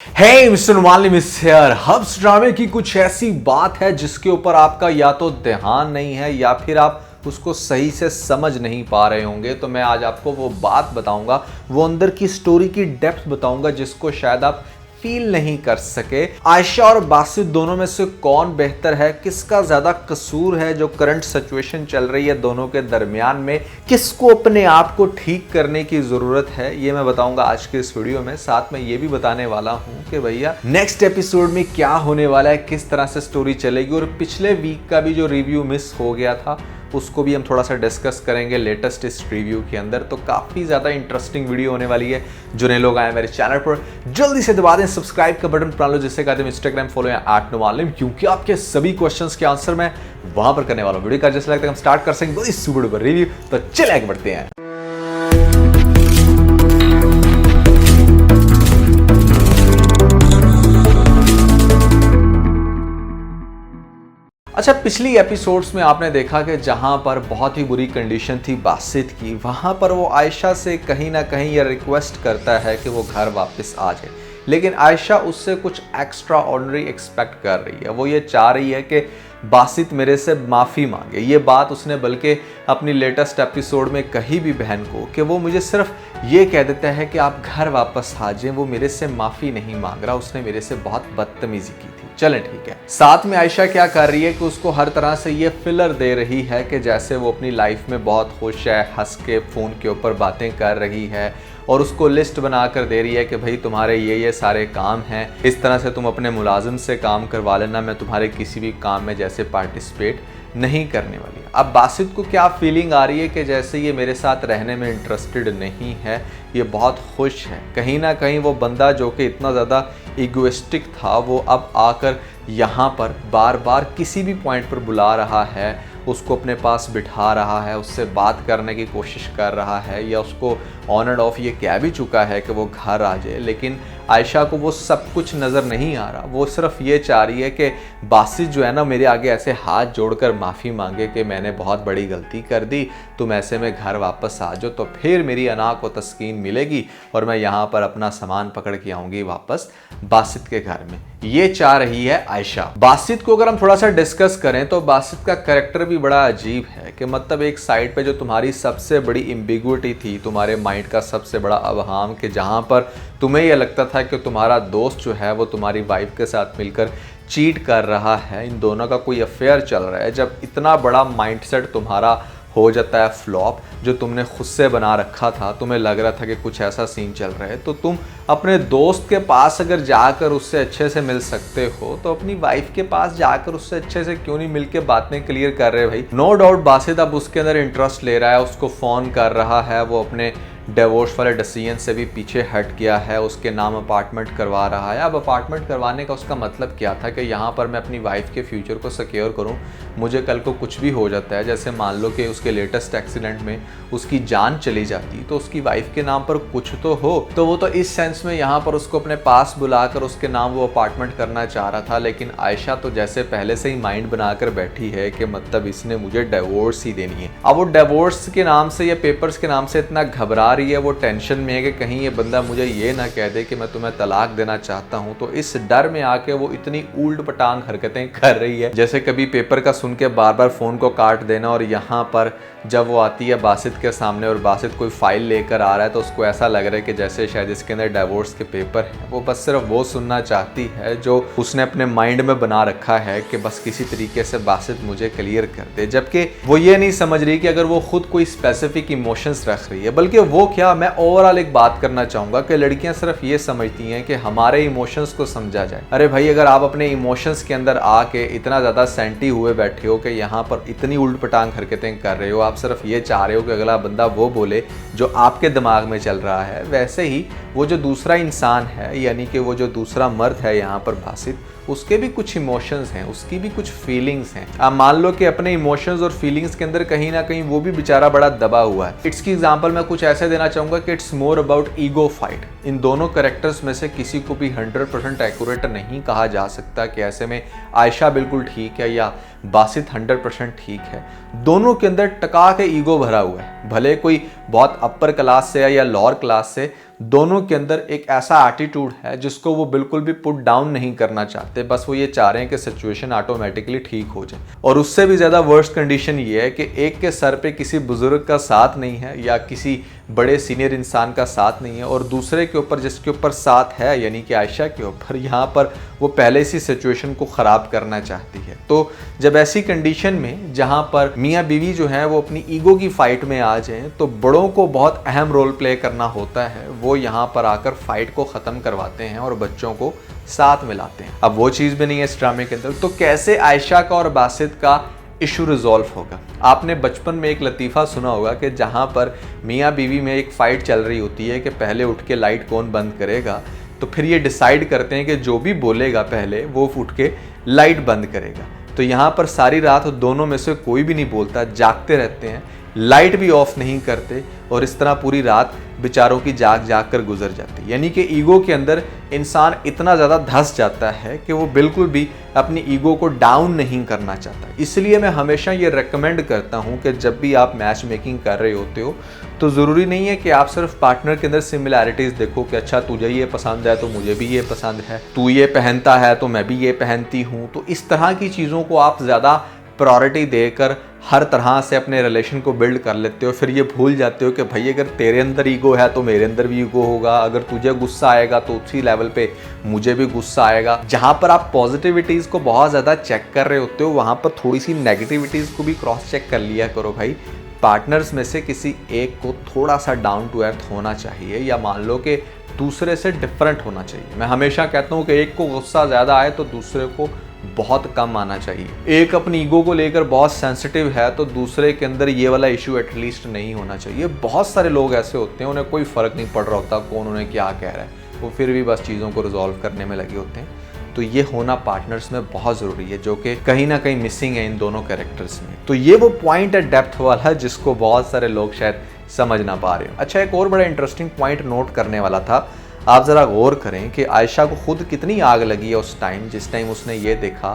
हे mister नुमाली miss here. हब्स ड्रामे की कुछ ऐसी बात है जिसके ऊपर आपका या तो ध्यान नहीं है या फिर आप उसको सही से समझ नहीं पा रहे होंगे। तो मैं आज आपको वो बात बताऊंगा, वो अंदर की स्टोरी की डेप्थ बताऊंगा जिसको शायद आप फील नहीं कर सके। आयशा और बासित दोनों में से कौन बेहतर है, किसका ज्यादा कसूर है, जो करंट सिचुएशन चल रही है दोनों के दरमियान में, किसको अपने आप को ठीक करने की जरूरत है, ये मैं बताऊंगा आज के इस वीडियो में। साथ में ये भी बताने वाला हूं कि भैया नेक्स्ट एपिसोड में क्या होने वाला है, किस तरह से स्टोरी चलेगी, और पिछले वीक का भी जो रिव्यू मिस हो गया था उसको भी हम थोड़ा सा डिस्कस करेंगे लेटेस्ट इस रिव्यू के अंदर। तो काफ़ी ज़्यादा इंटरेस्टिंग वीडियो होने वाली है। जो नए लोग आए मेरे चैनल पर जल्दी से दबा दें सब्सक्राइब का बटन, प्राण लो जिससे कहते हैं इंस्टाग्राम फॉलो या @नुमालिम, क्योंकि आपके सभी क्वेश्चंस के आंसर मैं वहां पर करने वाला हूं। वीडियो का जैसे लगता है हम स्टार्ट कर सकेंगे इस वीडियो पर रिव्यू। तो चले आगे बढ़ते हैं। अच्छा, पिछली एपिसोड्स में आपने देखा कि जहां पर बहुत ही बुरी कंडीशन थी बासित की, वहां पर वो आयशा से कहीं ना कहीं ये रिक्वेस्ट करता है कि वो घर वापस आ जाए, लेकिन आयशा उससे कुछ एक्स्ट्रा ऑर्डिनरी एक्सपेक्ट कर रही है। वो ये चाह रही है कि बासित मेरे से माफ़ी मांगे। ये बात उसने बल्कि अपनी लेटेस्ट एपिसोड में कही भी बहन को कि वो मुझे सिर्फ ये कह देता है कि आप घर वापस आ जाएं, वो मेरे से माफ़ी नहीं मांग रहा, उसने मेरे से बहुत बदतमीजी की थी। चलें ठीक है। साथ में आयशा क्या कर रही है कि उसको हर तरह से ये फिलर दे रही है कि जैसे वो अपनी लाइफ में बहुत खुश है, हंस के फ़ोन के ऊपर बातें कर रही है और उसको लिस्ट बनाकर दे रही है कि भाई तुम्हारे ये सारे काम हैं, इस तरह से तुम अपने मुलाजिम से काम करवा लेना, मैं तुम्हारे किसी भी काम में जैसे पार्टिसिपेट नहीं करने वाली। अब बासित को क्या फीलिंग आ रही है कि जैसे ये मेरे साथ रहने में इंटरेस्टेड नहीं है, ये बहुत खुश है। कहीं ना कहीं वो बंदा जो कि इतना ज़्यादा इगोइस्टिक था, वो अब आकर यहाँ पर बार बार किसी भी पॉइंट पर बुला रहा है, उसको अपने पास बिठा रहा है, उससे बात करने की कोशिश कर रहा है, या उसको ऑन एंड ऑफ ये कह भी चुका है कि वो घर आ जाए। लेकिन आयशा को वो सब कुछ नज़र नहीं आ रहा। वो सिर्फ ये चाह रही है कि बासित जो है ना मेरे आगे ऐसे हाथ जोड़कर माफ़ी मांगे कि मैंने बहुत बड़ी गलती कर दी, तुम ऐसे में घर वापस आ जाओ, तो फिर मेरी अना को तस्कीन मिलेगी और मैं यहाँ पर अपना सामान पकड़ के आऊँगी वापस बासित के घर में। ये चाह रही है आयशा। बासित को अगर हम थोड़ा सा डिस्कस करें तो बासित का कैरेक्टर भी बड़ा अजीब है कि मतलब एक साइड पे जो तुम्हारी सबसे बड़ी एम्बिगुइटी थी, तुम्हारे माइंड का सबसे बड़ा अवहाम, कि जहाँ पर तुम्हें यह लगता था कि तुम्हारा दोस्त जो है वो तुम्हारी वाइफ के साथ मिलकर चीट कर रहा है, इन दोनों का कोई अफेयर चल रहा है, जब इतना बड़ा माइंडसेट तुम्हारा हो जाता है फ्लॉप, जो तुमने खुद से बना रखा था, तुम्हें लग रहा था कि कुछ ऐसा सीन चल रहा है, तो तुम अपने दोस्त के पास अगर जाकर उससे अच्छे से मिल सकते हो तो अपनी वाइफ के पास जाकर उससे अच्छे से क्यों नहीं मिलके बातें क्लियर कर रहे भाई। नो डाउट बासित अब उसके अंदर इंटरेस्ट ले रहा है, उसको फ़ोन कर रहा है, वो अपने डिवोर्स वाले डिसीजन से भी पीछे हट गया है, उसके नाम अपार्टमेंट करवा रहा है। अब अपार्टमेंट करवाने का उसका मतलब क्या था कि यहाँ पर मैं अपनी वाइफ के फ्यूचर को सिक्योर करूँ, मुझे कल को कुछ भी हो जाता है, जैसे मान लो कि उसके लेटेस्ट एक्सीडेंट में उसकी जान चली जाती तो उसकी वाइफ के नाम पर कुछ तो हो, तो वो तो इस सेंस में यहाँ पर उसको अपने पास बुलाकर उसके नाम वो अपार्टमेंट करना चाह रहा था। लेकिन आयशा तो जैसे पहले से ही माइंड बनाकर बैठी है कि मतलब इसने मुझे डिवोर्स ही देनी है। अब वो डिवोर्स के नाम से या पेपर्स के नाम से इतना घबरा रही है, वो टेंशन में है कि कहीं ये बंदा मुझे ये ना कह दे कि मैं तुम्हें तलाक देना चाहता हूँ, तो इस डर में आके वो इतनी उल्ट पटांग हरकतें कर रही है, जैसे कभी पेपर का सुन के बार बार फ़ोन को काट देना, और यहाँ पर जब वो आती है बासित के सामने और बासित कोई फाइल लेकर आ रहा है तो उसको ऐसा लग रहा है कि जैसे शायद इसके अंदर डिवोर्स के पेपर हैं। वो बस सिर्फ वो सुनना चाहती है जो उसने अपने माइंड में बना रखा है कि बस किसी तरीके से बासित मुझे क्लियर कर दे, जबकि वो ये नहीं समझ रही कि अगर वो खुद कोई स्पेसिफिक इमोशंस रख रही है, बल्कि वो क्या, मैं ओवरऑल एक बात करना चाहूँगा कि लड़कियाँ सिर्फ ये समझती हैं कि हमारे इमोशंस को समझा जाए। अरे भाई, अगर आप अपने इमोशंस के अंदर आके इतना ज़्यादा सेंटी हुए बैठे हो कि यहाँ पर इतनी उल्ट पटांग हरकतें कर रहे हो, आप सिर्फ ये चाह रहे हो कि अगला बंदा वो बोले जो आपके दिमाग में चल रहा है, वैसे ही वो जो दूसरा इंसान है, यानी कि वो जो दूसरा मर्द है यहाँ पर बासित, उसके भी कुछ इमोशंस हैं, उसकी भी कुछ फीलिंग्स हैं। आप मान लो कि अपने इमोशंस और फीलिंग्स के अंदर कहीं ना कहीं वो भी बेचारा बड़ा दबा हुआ है। इट्स की एग्जांपल मैं कुछ ऐसे देना चाहूँगा कि it's more about ego fight. इन दोनों कैरेक्टर्स में से किसी को भी 100% एक्यूरेट नहीं कहा जा सकता कि ऐसे में आयशा बिल्कुल ठीक है या बासित 100% ठीक है। दोनों के अंदर टका के ईगो भरा हुआ है। भले कोई बहुत अपर क्लास से है या लोअर क्लास से, दोनों के अंदर एक ऐसा एटीट्यूड है जिसको वो बिल्कुल भी पुट डाउन नहीं करना चाहते। बस वो ये चाह रहे हैं कि सिचुएशन ऑटोमेटिकली ठीक हो जाए। और उससे भी ज़्यादा वर्स्ट कंडीशन ये है कि एक के सर पे किसी बुजुर्ग का साथ नहीं है या किसी बड़े सीनियर इंसान का साथ नहीं है, और दूसरे के ऊपर जिसके ऊपर साथ है यानी कि आयशा के ऊपर, यहाँ पर वो पहले से सिचुएशन को ख़राब करना चाहती है। तो जब ऐसी कंडीशन में जहाँ पर मियाँ बीवी जो है वो अपनी ईगो की फाइट में आ जाएं, तो बड़ों को बहुत अहम रोल प्ले करना होता है। वो यहाँ पर आकर फाइट को ख़त्म करवाते हैं और बच्चों को साथ मिलाते हैं। अब वो चीज़ भी नहीं है इस ड्रामे के अंदर, तो कैसे आयशा का और बासित का इशू रिजॉल्व होगा? आपने बचपन में एक लतीफ़ा सुना होगा कि जहाँ पर मियाँ बीवी में एक फ़ाइट चल रही होती है कि पहले उठ के लाइट कौन बंद करेगा, तो फिर ये डिसाइड करते हैं कि जो भी बोलेगा पहले वो उठ के लाइट बंद करेगा। तो यहाँ पर सारी रात दोनों में से कोई भी नहीं बोलता, जागते रहते हैं, लाइट भी ऑफ नहीं करते, और इस तरह पूरी रात बेचारों की जाग जाग कर गुजर जाती है। यानी कि ईगो के अंदर इंसान इतना ज़्यादा धंस जाता है कि वो बिल्कुल भी अपनी ईगो को डाउन नहीं करना चाहता। इसलिए मैं हमेशा ये रेकमेंड करता हूँ कि जब भी आप मैच मेकिंग कर रहे होते हो तो ज़रूरी नहीं है कि आप सिर्फ पार्टनर के अंदर सिमिलैरिटीज़ देखो कि अच्छा तुझे ये पसंद है तो मुझे भी ये पसंद है, तू ये पहनता है तो मैं भी ये पहनती हूँ। तो इस तरह की चीज़ों को आप ज़्यादा प्रायोरिटी देकर हर तरह से अपने रिलेशन को बिल्ड कर लेते हो। फिर ये भूल जाते हो कि भाई अगर तेरे अंदर ईगो है तो मेरे अंदर भी ईगो होगा, अगर तुझे गुस्सा आएगा तो उसी लेवल पे मुझे भी गुस्सा आएगा। जहाँ पर आप पॉजिटिविटीज़ को बहुत ज़्यादा चेक कर रहे होते हो वहाँ पर थोड़ी सी नेगेटिविटीज़ को भी क्रॉस चेक कर लिया करो भाई। पार्टनर्स में से किसी एक को थोड़ा सा डाउन टू अर्थ होना चाहिए, या मान लो कि दूसरे से डिफरेंट होना चाहिए। मैं हमेशा कहता हूँ कि एक को गुस्सा ज़्यादा आए तो दूसरे को बहुत कम आना चाहिए। एक अपनी ईगो को लेकर बहुत सेंसिटिव है तो दूसरे के अंदर ये वाला इशू एटलीस्ट नहीं होना चाहिए। बहुत सारे लोग ऐसे होते हैं, उन्हें कोई फ़र्क नहीं पड़ रहा होता कौन उन्हें क्या कह रहा है, वो फिर भी बस चीज़ों को रिजॉल्व करने में लगे होते हैं। तो ये होना पार्टनर्स में बहुत ज़रूरी है, जो कि कहीं ना कहीं मिसिंग है इन दोनों कैरेक्टर्स में। तो ये वो पॉइंट है डेप्थ वाला जिसको बहुत सारे लोग शायद समझ ना पा रहे हो। अच्छा, एक और बड़ा इंटरेस्टिंग पॉइंट नोट करने वाला था। आप ज़रा गौर करें कि आयशा को खुद कितनी आग लगी है उस टाइम, जिस टाइम उसने ये देखा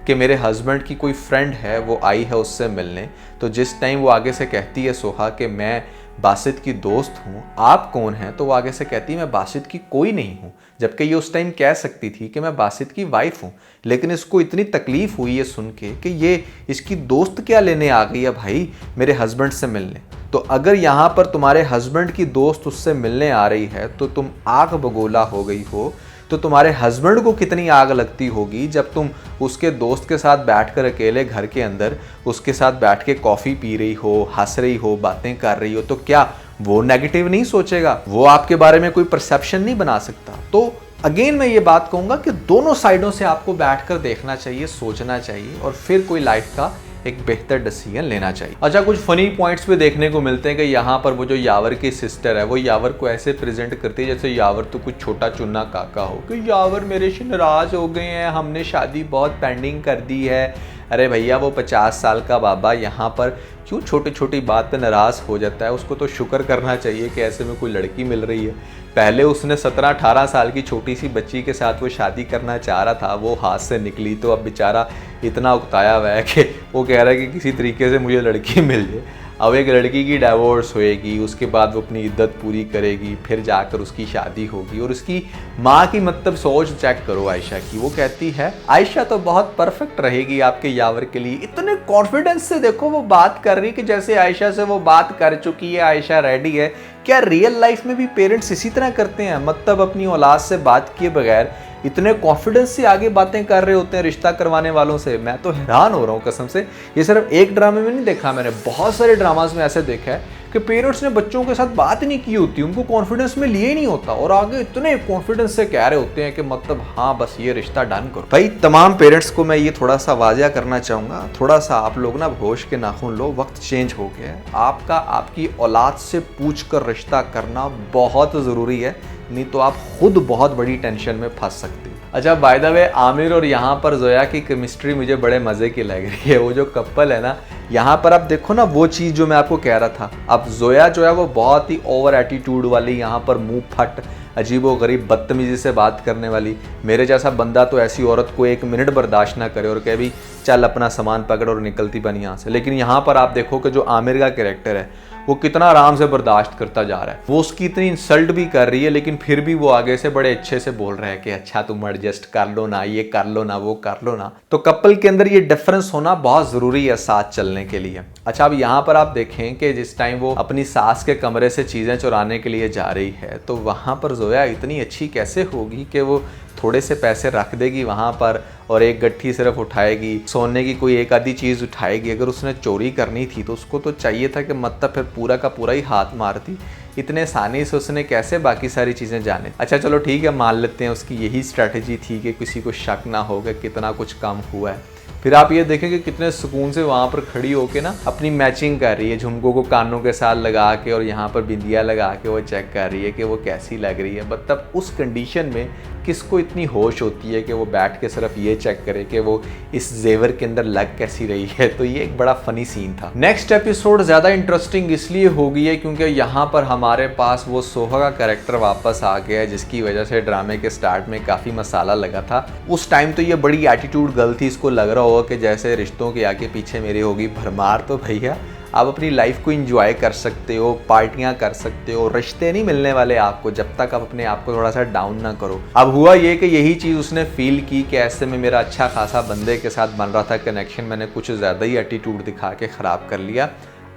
कि मेरे हस्बैंड की कोई फ्रेंड है वो आई है उससे मिलने। तो जिस टाइम वो आगे से कहती है सोहा कि मैं बासित की दोस्त हूँ, आप कौन हैं, तो वो आगे से कहती है मैं बासित की कोई नहीं हूँ। जबकि ये उस टाइम कह सकती थी कि मैं बासित की वाइफ हूँ, लेकिन इसको इतनी तकलीफ हुई है सुन के कि ये इसकी दोस्त क्या लेने आ गई है भाई मेरे हस्बैंड से मिलने। तो अगर यहाँ पर तुम्हारे हस्बैंड की दोस्त उससे मिलने आ रही है तो तुम आग बगोला हो गई हो, तो तुम्हारे हस्बैंड को कितनी आग लगती होगी जब तुम उसके दोस्त के साथ बैठकर अकेले घर के अंदर उसके साथ बैठ के कॉफ़ी पी रही हो, हंस रही हो, बातें कर रही हो। तो क्या वो नेगेटिव नहीं सोचेगा? वो आपके बारे में कोई परसेप्शन नहीं बना सकता? तो अगेन मैं ये बात कहूँगा कि दोनों साइडों से आपको बैठकर देखना चाहिए, सोचना चाहिए, और फिर कोई लाइफ का एक बेहतर डिसीजन लेना चाहिए। अच्छा, कुछ फनी पॉइंट्स भी देखने को मिलते हैं कि यहाँ पर वो जो यावर की सिस्टर है वो यावर को ऐसे प्रेजेंट करती है जैसे यावर तो कुछ छोटा चुन्ना काका हो, कि यावर मेरे से नाराज़ हो गए हैं, हमने शादी बहुत पेंडिंग कर दी है। अरे भैया, वो 50 साल का बाबा यहाँ पर क्यों छोटी छोटी बात पे नाराज़ हो जाता है? उसको तो शुक्र करना चाहिए कि ऐसे में कोई लड़की मिल रही है। पहले उसने 17-18 साल की छोटी सी बच्ची के साथ वो शादी करना चाह रहा था, वो हाथ से निकली, तो अब बेचारा इतना उकताया हुआ है कि वो कह रहा है कि किसी तरीके से मुझे लड़की मिल जाए। अब एक लड़की की डाइवोर्स होएगी, उसके बाद वो अपनी इद्दत पूरी करेगी, फिर जाकर उसकी शादी होगी। और उसकी माँ की मतलब सोच चेक करो आयशा की, वो कहती है आयशा तो बहुत परफेक्ट रहेगी आपके यावर के लिए। इतने कॉन्फिडेंस से देखो वो बात कर रही कि जैसे आयशा से वो बात कर चुकी है, आयशा रेडी है। क्या रियल लाइफ में भी पेरेंट्स इसी तरह करते हैं? मतलब अपनी औलाद से बात किए बगैर इतने कॉन्फिडेंस से आगे बातें कर रहे होते हैं रिश्ता करवाने वालों से। मैं तो हैरान हो रहा हूँ कसम से। ये सिर्फ एक ड्रामे में नहीं देखा, मैंने बहुत सारे ड्रामाज में ऐसे देखा है कि पेरेंट्स ने बच्चों के साथ बात नहीं की होती, उनको कॉन्फिडेंस में लिए ही नहीं होता, और आगे इतने कॉन्फिडेंस से कह रहे होते हैं कि मतलब हाँ बस ये रिश्ता डन करो। भाई तमाम पेरेंट्स को मैं ये थोड़ा सा वाजिया करना चाहूँगा, थोड़ा सा आप लोग ना होश के नाखून लो, वक्त चेंज हो गया है। आपका आपकी औलाद से पूछ कर रिश्ता करना बहुत ज़रूरी है, नहीं तो आप खुद बहुत बड़ी टेंशन में फंस सकते हो। अच्छा, बाय द वे आमिर और यहाँ पर जोया की केमिस्ट्री मुझे बड़े मज़े की लग रही है। वो जो कपल है ना, यहाँ पर आप देखो ना वो चीज़ जो मैं आपको कह रहा था। अब जोया जो है वो बहुत ही ओवर एटीट्यूड वाली, यहाँ पर मुंह फट, अजीबो गरीब, बदतमीजी से बात करने वाली। मेरे जैसा बंदा तो ऐसी औरत को 1 मिनट बर्दाश्त ना करे और कहे भी चल अपना सामान पकड़ और निकलती बन यहाँ से। लेकिन यहाँ पर आप देखो कि जो आमिर का कैरेक्टर है वो कितना आराम से बर्दाश्त करता जा रहा है। वो उसकी इतनी इंसल्ट भी कर रही है, लेकिन फिर भी वो आगे से बड़े अच्छे से बोल रहे हैं कि अच्छा तुम एडजस्ट कर लो ना, ये कर लो ना, वो कर लो ना। तो कपल के अंदर ये डिफरेंस होना बहुत जरूरी है साथ चलने के लिए। अच्छा, अब यहाँ पर आप देखें कि जिस टाइम वो अपनी सास के कमरे से चीजें चुराने के लिए जा रही है, तो वहां पर जोया इतनी अच्छी कैसे होगी कि वो थोड़े से पैसे रख देगी वहां पर और एक गट्ठी सिर्फ उठाएगी, सोने की कोई एक आधी चीज उठाएगी। अगर उसने चोरी करनी थी तो उसको तो चाहिए था कि मतलब फिर पूरा का पूरा ही हाथ मारती। इतने आसानी से उसने कैसे बाकी सारी चीजें जाने। अच्छा चलो ठीक है, मान लेते हैं उसकी यही स्ट्रैटेजी थी कि किसी को शक ना होगा कितना कुछ काम हुआ है। फिर आप ये देखें कि कितने सुकून से वहाँ पर खड़ी होके ना अपनी मैचिंग कर रही है, झुमकों को कानों के साथ लगा के और यहाँ पर बिंदिया लगा के वो चेक कर रही है कि वो कैसी लग रही है। मतलब उस कंडीशन में किसको इतनी होश होती है कि वो बैठ के सिर्फ ये चेक करे कि वो इस जेवर के अंदर लग कैसी रही है। तो ये एक बड़ा फनी सीन था। नेक्स्ट एपिसोड ज़्यादा इंटरेस्टिंग इसलिए हो गई है क्योंकि यहाँ पर हमारे पास वो सोहा का कैरेक्टर वापस आ गया है, जिसकी वजह से ड्रामे के स्टार्ट में काफ़ी मसाला लगा था। उस टाइम तो ये बड़ी एटीट्यूड गर्ल थी, इसको लग रहा होगा कि जैसे रिश्तों के आगे पीछे मेरी होगी भरमार। तो भैया आप अपनी लाइफ को एंजॉय कर सकते हो, पार्टियां कर सकते हो, रिश्ते नहीं मिलने वाले आपको जब तक आप अपने आप को थोड़ा सा डाउन ना करो। अब हुआ ये कि यही चीज़ उसने फील की कि ऐसे में मेरा अच्छा खासा बंदे के साथ बन रहा था कनेक्शन, मैंने कुछ ज़्यादा ही एटीट्यूड दिखा के ख़राब कर लिया।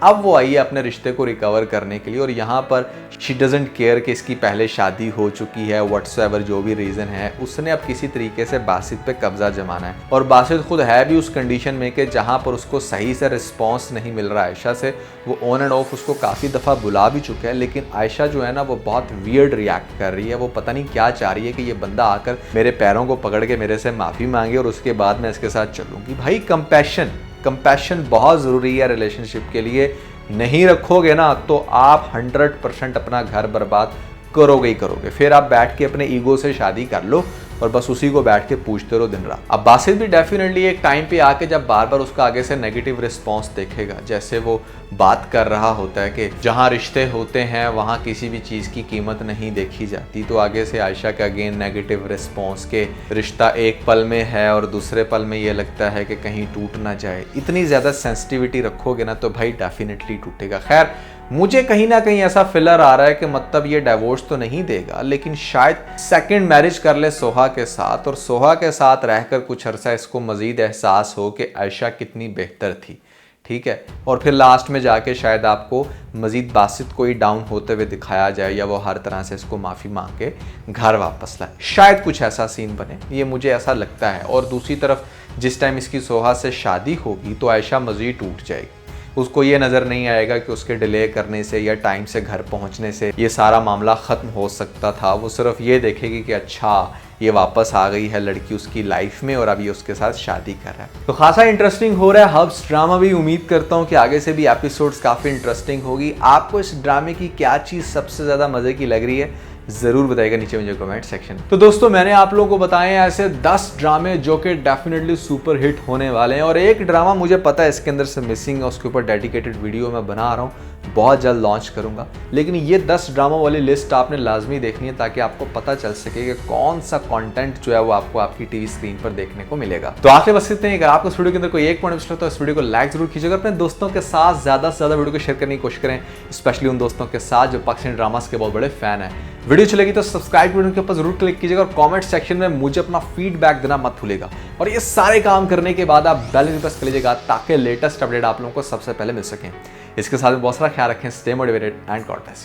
अब वो आई है अपने रिश्ते को रिकवर करने के लिए और यहाँ पर शी डजंट केयर कि इसकी पहले शादी हो चुकी है, व्हाट्सएवर जो भी रीज़न है, उसने अब किसी तरीके से बासित पे कब्जा जमाना है। और बासित खुद है भी उस कंडीशन में कि जहाँ पर उसको सही से रिस्पॉन्स नहीं मिल रहा आयशा से। वो ऑन एंड ऑफ उसको काफ़ी दफ़ा बुला भी चुका है, लेकिन आयशा जो है ना वो बहुत वियर्ड रिएक्ट कर रही है। वो पता नहीं क्या चाह रही है कि ये बंदा आकर मेरे पैरों को पकड़ के मेरे से माफ़ी मांगे और उसके बाद मैं इसके साथ चलूँगी। भाई कंपैशन बहुत ज़रूरी है रिलेशनशिप के लिए। नहीं रखोगे ना तो आप 100% अपना घर बर्बाद करोगे ही करोगे। फिर आप बैठ के अपने ईगो से शादी कर लो और बस उसी को बैठ के पूछते रहो दिन रात। अब बासित भी डेफिनेटली एक टाइम पे आके जब बार बार उसका आगे से नेगेटिव रिस्पॉन्स देखेगा, जैसे वो बात कर रहा होता है कि जहाँ रिश्ते होते हैं वहाँ किसी भी चीज़ की कीमत नहीं देखी जाती, तो आगे से आयशा का अगेन नेगेटिव रिस्पॉन्स के रिश्ता एक पल में है और दूसरे पल में ये लगता है कि कहीं टूट ना जाए। इतनी ज़्यादा सेंसिटिविटी रखोगे ना तो भाई डेफिनेटली टूटेगा। खैर मुझे कहीं ना कहीं ऐसा फिलर आ रहा है कि मतलब ये डाइवोर्स तो नहीं देगा, लेकिन शायद सेकंड मैरिज कर ले सोहा के साथ और सोहा के साथ रहकर कुछ अरसा इसको मजीद एहसास हो कि आयशा कितनी बेहतर थी, ठीक है। और फिर लास्ट में जाके शायद आपको मजीद बासित को ही डाउन होते हुए दिखाया जाए या वो हर तरह से इसको माफ़ी मांग के घर वापस लाए। शायद कुछ ऐसा सीन बने, ये मुझे ऐसा लगता है। और दूसरी तरफ जिस टाइम इसकी सोहा से शादी होगी तो आयशा मजीद टूट जाएगी। उसको ये नज़र नहीं आएगा कि उसके डिले करने से या टाइम से घर पहुंचने से ये सारा मामला ख़त्म हो सकता था। वो सिर्फ ये देखेगी कि अच्छा ये वापस आ गई है लड़की उसकी लाइफ में और अब ये उसके साथ शादी कर रहा है। तो खासा इंटरेस्टिंग हो रहा है हब्स ड्रामा भी। उम्मीद करता हूँ कि आगे से भी एपिसोड्स काफ़ी इंटरेस्टिंग होगी। आपको इस ड्रामे की क्या चीज़ सबसे ज़्यादा मज़े की लग रही है ज़रूर बताइएगा नीचे मुझे कमेंट सेक्शन। तो दोस्तों मैंने आप लोगों को बताए हैं ऐसे 10 ड्रामे जो कि डेफिनेटली सुपर हिट होने वाले हैं और एक ड्रामा मुझे पता है इसके अंदर से मिसिंग है, उसके ऊपर डेडिकेटेड वीडियो मैं बना रहा हूँ, बहुत जल्द लॉन्च करूंगा। लेकिन ये 10 ड्रामा वाली लिस्ट आपने लाजमी देखनी है ताकि आपको पता चल सके कि कौन सा कंटेंट जो है वो आपको आपकी टीवी स्क्रीन पर देखने को मिलेगा। तो आखिर बस इतने ही। अगर आपको इस वीडियो के अंदर कोई एक पॉइंट मिला तो इस वीडियो को लाइक जरूर कीजिएगा, अपने दोस्तों के साथ ज़्यादा से ज़्यादा वीडियो को शेयर करने की कोशिश करें, स्पेशली उन दोस्तों के साथ जो पाकिस्तानी ड्रामास के बहुत बड़े फैन हैं। वीडियो चलेगी तो सब्सक्राइब बटन के ऊपर जरूर क्लिक कीजिएगा और कमेंट सेक्शन में मुझे अपना फीडबैक देना मत भूलिएगा। और ये सारे काम करने के बाद आप बेल आइकन प्रेस कर लीजिएगा ताकि लेटेस्ट अपडेट आप लोगों को सबसे पहले मिल सकें। इसके साथ बहुत सारा ख्याल रखें, stay motivated and God bless.